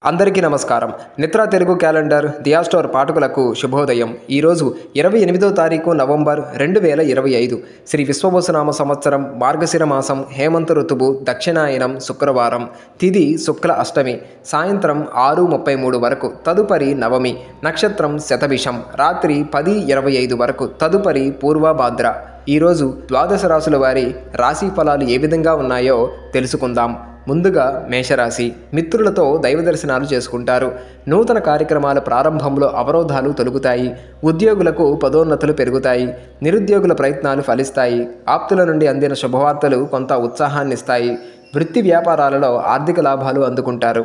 అందరికీ నమస్కారం. నిత్రా తెలుగు క్యాలెండర్ దియా స్టోర్ పాఠకులకు శుభోదయం. ఈరోజు 28వ తారీఖు నవంబర్ 2025 శ్రీ విశ్వవసునామ సంవత్సరం మార్గశిర మాసం హేమంత ఋతువు దక్షిణాయనం శుక్రవారం. తిథి శుక్ల అష్టమి సాయంత్రం 6:33 వరకు. తదుపరి నవమి. నక్షత్రం శతభిషం. రాత్రి 10:25 వరకు. తదుపరి పూర్వభాద్ర. ఈరోజు ద్వాదశ రాశుల వారి రాశి ఫలాలు ఏ విధంగా ఉన్నాయో తెలుసుకుందాం. ముందుగా మేషరాశి. మిత్రులతో దైవ దర్శనాలు చేసుకుంటారు. నూతన కార్యక్రమాల ప్రారంభంలో అవరోధాలు తొలగుతాయి. ఉద్యోగులకు పదోన్నతులు పెరుగుతాయి. నిరుద్యోగుల ప్రయత్నాలు ఫలిస్తాయి. ఆప్తుల నుండి అందిన శుభవార్తలు కొంత ఉత్సాహాన్నిస్తాయి. వృత్తి వ్యాపారాలలో ఆర్థిక లాభాలు అందుకుంటారు.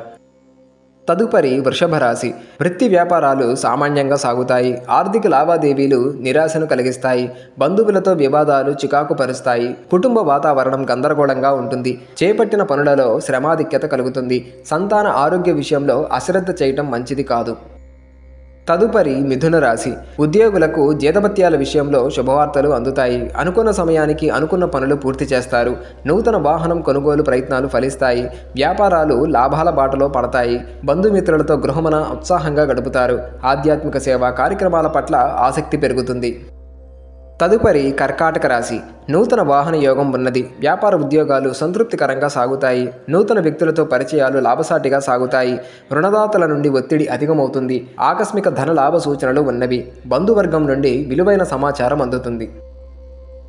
తదుపరి వృషభ రాశి. వృత్తి వ్యాపారాలు సామాన్యంగా సాగుతాయి. ఆర్థిక లావాదేవీలు నిరాశను కలిగిస్తాయి. బంధువులతో వివాదాలు చికాకు పరుస్తాయి. కుటుంబ వాతావరణం గందరగోళంగా ఉంటుంది. చేపట్టిన పనులలో శ్రమాధిక్యత కలుగుతుంది. సంతాన ఆరోగ్య విషయంలో అశ్రద్ధ చేయటం మంచిది కాదు. తదుపరి మిథున రాశి. ఉద్యోగులకు జీతభత్యాల విషయంలో శుభవార్తలు అందుతాయి. అనుకున్న సమయానికి అనుకున్న పనులు పూర్తి చేస్తారు. నూతన వాహనం కొనుగోలు ప్రయత్నాలు ఫలిస్తాయి. వ్యాపారాలు లాభాల బాటలో పడతాయి. బంధుమిత్రులతో గృహమున ఉత్సాహంగా గడుపుతారు. ఆధ్యాత్మిక సేవా కార్యక్రమాల పట్ల ఆసక్తి పెరుగుతుంది. తదుపరి కర్కాటక రాశి. నూతన వాహన యోగం ఉన్నది. వ్యాపార ఉద్యోగాలు సంతృప్తికరంగా సాగుతాయి. నూతన వ్యక్తులతో పరిచయాలు లాభసాటిగా సాగుతాయి. రుణదాతల నుండి ఒత్తిడి అధికమవుతుంది. ఆకస్మిక ధన లాభ సూచనలు ఉన్నవి. బంధువర్గం నుండి విలువైన సమాచారం అందుతుంది.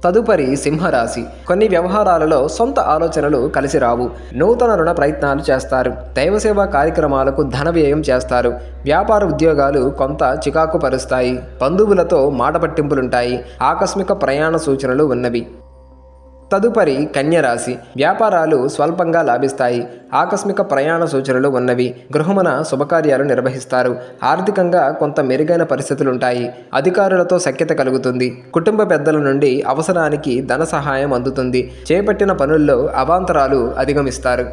తదుపరి సింహరాశి. కొన్ని వ్యవహారాలలో సొంత ఆలోచనలు కలిసి రావు. నూతన రుణ ప్రయత్నాలు చేస్తారు. దైవసేవా కార్యక్రమాలకు ధన వ్యయం చేస్తారు. వ్యాపార ఉద్యోగాలు కొంత చికాకు పరుస్తాయి. బంధువులతో మాట పట్టింపులుంటాయి. ఆకస్మిక ప్రయాణ సూచనలు ఉన్నవి. తదుపరి కన్యరాశి. వ్యాపారాలు స్వల్పంగా లాభిస్తాయి. ఆకస్మిక ప్రయాణ సూచనలు ఉన్నవి. గృహమున శుభకార్యాలు నిర్వహిస్తారు. ఆర్థికంగా కొంత మెరుగైన పరిస్థితులుంటాయి. అధికారులతో సఖ్యత కలుగుతుంది. కుటుంబ పెద్దల నుండి అవసరానికి ధన సహాయం అందుతుంది. చేపట్టిన పనుల్లో అవాంతరాలు అధిగమిస్తారు.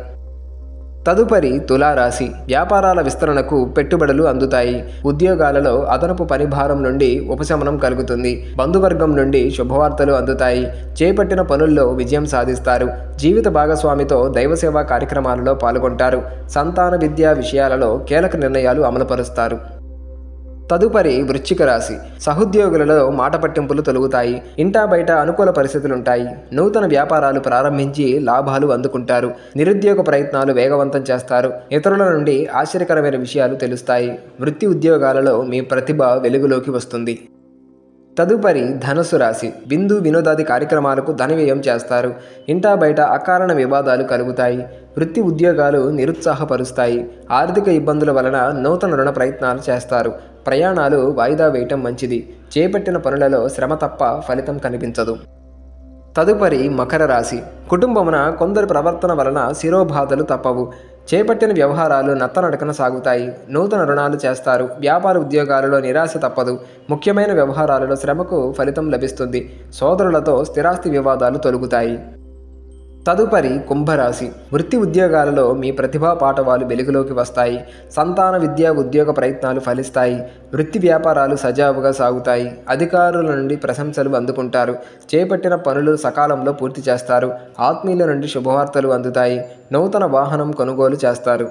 తదుపరి తులారాశి. వ్యాపారాల విస్తరణకు పెట్టుబడులు అందుతాయి. ఉద్యోగాలలో అదనపు పనిభారం నుండి ఉపశమనం కలుగుతుంది. బంధువర్గం నుండి శుభవార్తలు అందుతాయి. చేపట్టిన పనుల్లో విజయం సాధిస్తారు. జీవిత భాగస్వామితో దైవసేవా కార్యక్రమాలలో పాల్గొంటారు. సంతాన విద్యా విషయాలలో కీలక నిర్ణయాలు అమలుపరుస్తారు. తదుపరి వృశ్చిక రాశి. సహోద్యోగులలో మాట పట్టింపులు తొలగుతాయి. ఇంటా బయట అనుకూల పరిస్థితులుంటాయి. నూతన వ్యాపారాలు ప్రారంభించి లాభాలు అందుకుంటారు. నిరుద్యోగ ప్రయత్నాలు వేగవంతం చేస్తారు. ఇతరుల నుండి ఆశ్చర్యకరమైన విషయాలు తెలుస్తాయి. వృత్తి ఉద్యోగాలలో మీ ప్రతిభ వెలుగులోకి వస్తుంది. తదుపరి ధనుసు రాశి. విందు వినోదాది కార్యక్రమాలకు ధన వ్యయం చేస్తారు. ఇంటా బయట అకారణ వివాదాలు కలుగుతాయి. వృత్తి ఉద్యోగాలు నిరుత్సాహపరుస్తాయి. ఆర్థిక ఇబ్బందుల వలన నూతన రుణ ప్రయత్నాలు చేస్తారు. ప్రయాణాలు వాయిదా వేయటం మంచిది. చేపట్టిన పనులలో శ్రమ తప్ప ఫలితం కనిపించదు. తదుపరి మకర రాశి. కుటుంబమున కొందరి ప్రవర్తన వలన శిరోబాధలు తప్పవు. చేపట్టిన వ్యవహారాలు నత్తనడకన సాగుతాయి. నూతన రుణాలు చేస్తారు. వ్యాపార ఉద్యోగాలలో నిరాశ తప్పదు. ముఖ్యమైన వ్యవహారాలలో శ్రమకు ఫలితం లభిస్తుంది. సోదరులతో స్థిరాస్తి వివాదాలు తొలగుతాయి. తదుపరి కుంభరాశి. వృత్తి ఉద్యోగాలలో మీ ప్రతిభా పాటవాలు వెలుగులోకి వస్తాయి. సంతాన విద్యా ఉద్యోగ ప్రయత్నాలు ఫలిస్తాయి. వృత్తి వ్యాపారాలు సజావుగా సాగుతాయి. అధికారుల నుండి ప్రశంసలు అందుకుంటారు. చేపట్టిన పనులు సకాలంలో పూర్తి చేస్తారు. ఆత్మీయుల నుండి శుభవార్తలు అందుతాయి. నూతన వాహనం కొనుగోలు చేస్తారు.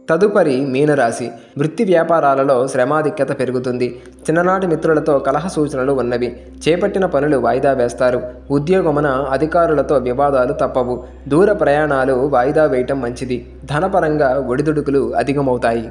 తదుపరి మీనరాశి. వృత్తి వ్యాపారాలలో శ్రమాధిక్యత పెరుగుతుంది. చిన్ననాటి మిత్రులతో కలహ సూచనలు ఉన్నవి. చేపట్టిన పనులు వాయిదా వేస్తారు. ఉద్యోగమున అధికారులతో వివాదాలు తప్పవు. దూర ప్రయాణాలు వాయిదా వేయటం మంచిది. ధనపరంగా ఒడిదుడుకులు అధికమవుతాయి.